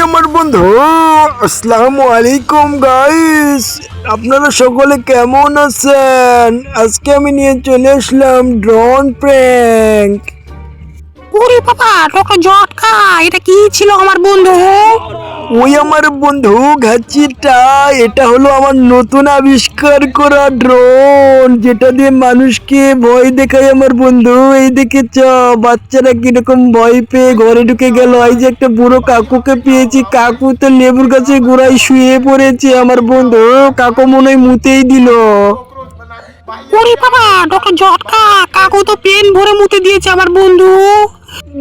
আমার বন্ধু, আসসালামু আলাইকুম গাইস। আপনারা সকলে কেমন আছেন? আজকে আমি নিয়ে চলে আসলাম ড্রোন প্র্যাঙ্ক। ওরে বাবা, ডক্টর জটকা, এটা কি ছিল আমার বন্ধু? ওই আমার বন্ধু ঘাচিটা, এটা হলো আমার নতুন আবিষ্কার করা ড্রোন, যেটা দিয়ে মানুষকে ভয় দেখায় আমার বন্ধু। এই দেখেছ বাচ্চারা কিরকম ভয় পেয়ে ঘরে ঢুকে গেল। এই যে একটা বুড়ো কাকুকে পেয়েছি, কাকু তো লেবুর গাছে গোড়ায় শুয়ে পড়েছে আমার বন্ধু। কাকু মনে হয় মুতেই দিল। ওরে বাবা, ডক্টর জটকা, কাকু তো পেন ভরে মুতে দিয়েছে আমার বন্ধু।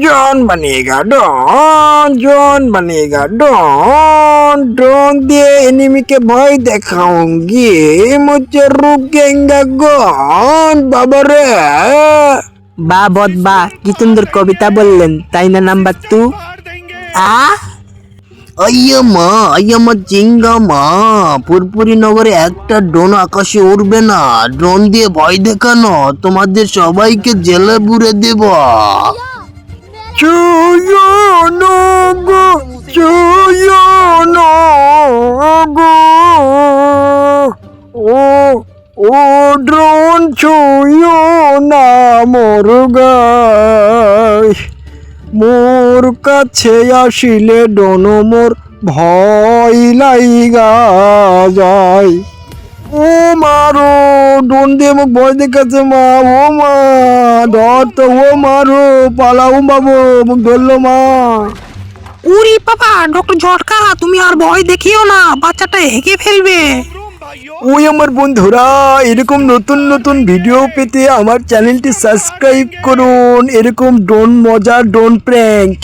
जॉन बनेगा डॉन, जॉन बनेगा डॉन। ड्रोन दिए एनिमी के भय देखाऊंगी, मुझे रुकेंगे गॉन। बाबा रे বা বদ বা, কি সুন্দর কবিতা বললেন, তাই না নাম্বার 2? আইয়া মা জিঙ্গা মা, পুরপুরি নগরে একটা ড্রোন আকাশে উড়বে না। ড্রোন দিয়ে ভয় দেখানো, তোমাদের সবাইকে জেলে পুরে দেব। ও ড্রোন ছুঁয়ো না মোর গায়, মোর কাছে আসিলে ডন মোর ভয় লাইগা যায়। ও মারো, ডোন দিয়ে মোক ভয় দেখাচ্ছে মা। ও মা ধর তো, ও মারো, পালাও বাবু, মোক ধরলো মা। ওরে বাবা, ডক্টর জটকা, তুমি আর ভয় দেখিও না, বাচ্চাটা হেগে ফেলবে। ওই আমার বন্ধুরা, এরকম নতুন নতুন ভিডিও পেতে আমার চ্যানেলটি সাবস্ক্রাইব করুন। এরকম ড্রোন মজা, ড্রোন প্র্যাঙ্ক।